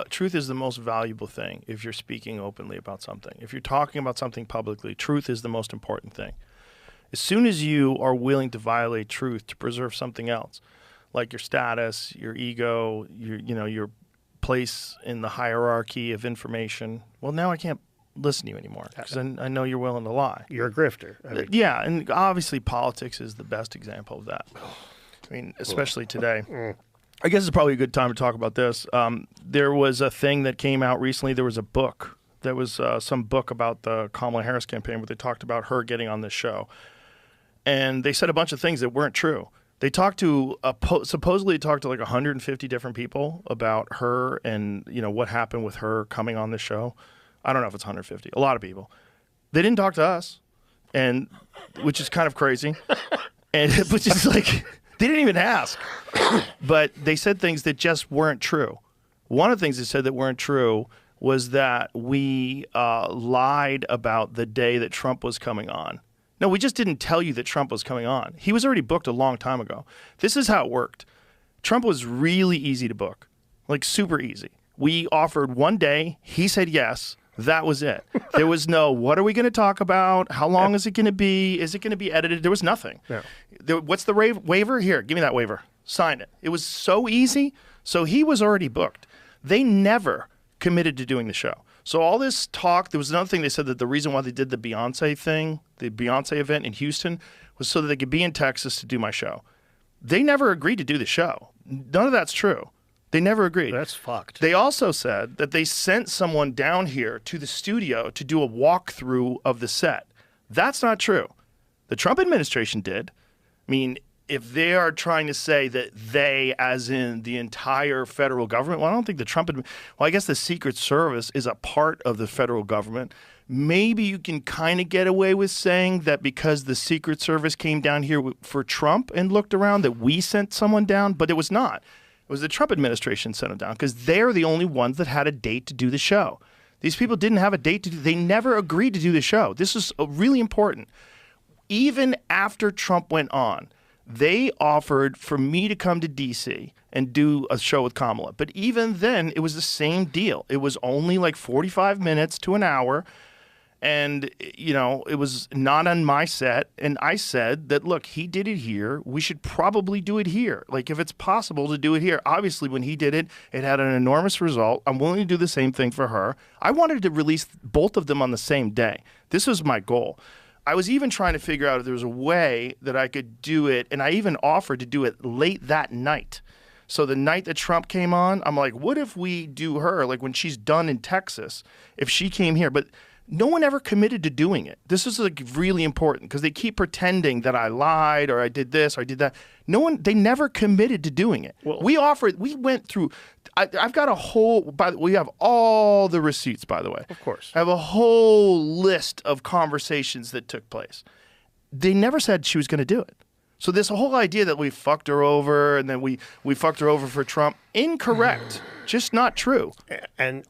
truth is the most valuable thing if you're speaking openly about something. If you're talking about something publicly, truth is the most important thing. As soon as you are willing to violate truth to preserve something else, like your status, your ego, your place in the hierarchy of information, well, now I can't listen to you anymore because I know you're willing to lie. You're a grifter. Yeah, and obviously politics is the best example of that. I mean, especially today. I guess it's probably a good time to talk about this. There was a thing that came out recently. There was a book. There was some book about the Kamala Harris campaign where they talked about her getting on this show. And they said a bunch of things that weren't true. They talked to supposedly talked to like 150 different people about her and what happened with her coming on this show. I don't know if it's 150. A lot of people. They didn't talk to us, and which is kind of crazy. And which is like they didn't even ask. But they said things that just weren't true. One of the things they said that weren't true was that we lied about the day that Trump was coming on. No, we just didn't tell you that Trump was coming on. He was already booked a long time ago. This is how it worked. Trump was really easy to book, like super easy. We offered one day. He said yes. That was it. There was no, what are we going to talk about? How long is it going to be? Is it going to be edited? There was nothing. Yeah. What's the waiver? Here, give me that waiver. Sign it. It was so easy. So he was already booked. They never committed to doing the show. So all this talk, there was another thing they said that the reason why they did the Beyonce thing, the Beyonce event in Houston, was so that they could be in Texas to do my show. They never agreed to do the show. None of that's true. They never agreed. That's fucked. They also said that they sent someone down here to the studio to do a walkthrough of the set. That's not true. The Trump administration did. I mean, if they are trying to say that they, as in the entire federal government, well, I don't think the well, I guess the Secret Service is a part of the federal government. Maybe you can kind of get away with saying that because the Secret Service came down here for Trump and looked around that we sent someone down, but it was not. It was the Trump administration sent them down because they're the only ones that had a date to do the show. These people didn't have a date to do. They never agreed to do the show. This is really important. Even after Trump went on, they offered for me to come to D.C. and do a show with Kamala. But even then, it was the same deal. It was only like 45 minutes to an hour. And, it was not on my set. And I said that, look, he did it here. We should probably do it here. Like, if it's possible to do it here. Obviously, when he did it, it had an enormous result. I'm willing to do the same thing for her. I wanted to release both of them on the same day. This was my goal. I was even trying to figure out if there was a way that I could do it, and I even offered to do it late that night. So the night that Trump came on, I'm like, what if we do her, like when she's done in Texas, if she came here? But no one ever committed to doing it. This is like really important because they keep pretending that I lied or I did this or I did that. They never committed to doing it. Well, we went through, I've got a whole, we have all the receipts, by the way. Of course. I have a whole list of conversations that took place. They never said she was going to do it. So this whole idea that we fucked her over and then we fucked her over for Trump, incorrect. Just not true. And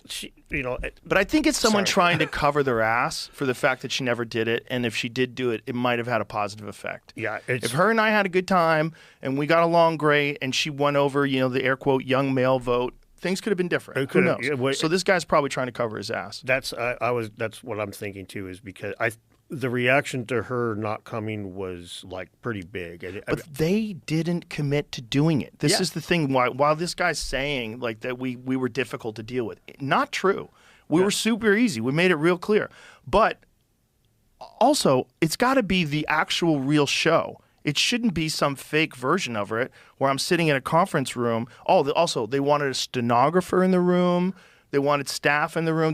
she, but I think it's someone trying to cover their ass for the fact that she never did it, and if she did do it, it might have had a positive effect. Yeah. If her and I had a good time and we got along great, and she won over, the air quote young male vote, things could have been different. Who knows? So this guy's probably trying to cover his ass. That's what I'm thinking too, is because the reaction to her not coming was like pretty big. But they didn't commit to doing it. This is the thing. While this guy's saying like that we were difficult to deal with, not true. We were super easy. We made it real clear. But also, it's got to be the actual real show. It shouldn't be some fake version of it where I'm sitting in a conference room. Also, they wanted a stenographer in the room. They wanted staff in the room.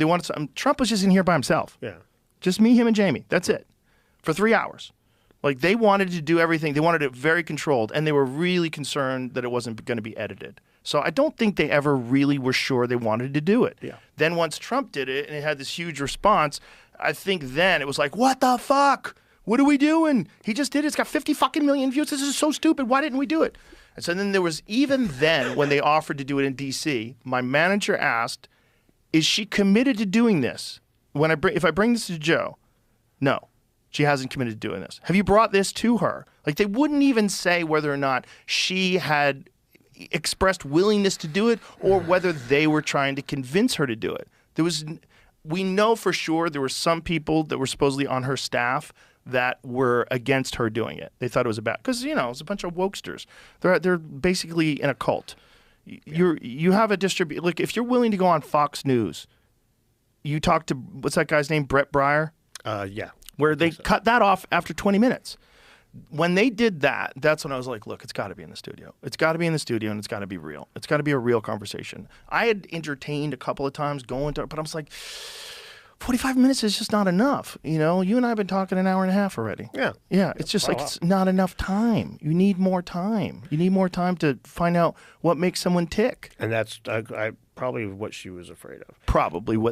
Trump was just in here by himself. Yeah. Just me, him, and Jamie. That's it. For 3 hours. Like, they wanted to do everything. They wanted it very controlled, and they were really concerned that it wasn't going to be edited. So I don't think they ever really were sure they wanted to do it. Yeah. Then once Trump did it, and it had this huge response, I think then it was like, what the fuck? What are we doing? He just did it. It's got 50 fucking million views. This is so stupid. Why didn't we do it? And so then there was, even then, when they offered to do it in D.C., my manager asked, is she committed to doing this? If I bring this to Joe, no, she hasn't committed to doing this. Have you brought this to her? Like, they wouldn't even say whether or not she had expressed willingness to do it or whether they were trying to convince her to do it. We know for sure there were some people that were supposedly on her staff that were against her doing it. They thought it was because it's a bunch of wokesters. They're basically in a cult. You have a Look, if you're willing to go on Fox News, you talk to what's that guy's name, Brett Breyer? Yeah. Where they cut that off after 20 minutes. When they did that, that's when I was like, look, it's got to be in the studio. It's got to be in the studio, and it's got to be real. It's got to be a real conversation. I had entertained a couple of times going to, but I was like, 45 minutes is just not enough. You and I have been talking an hour and a half already. Yeah. Yeah, it's just it's not enough time. You need more time. You need more time to find out what makes someone tick. And that's probably what she was afraid of. Probably what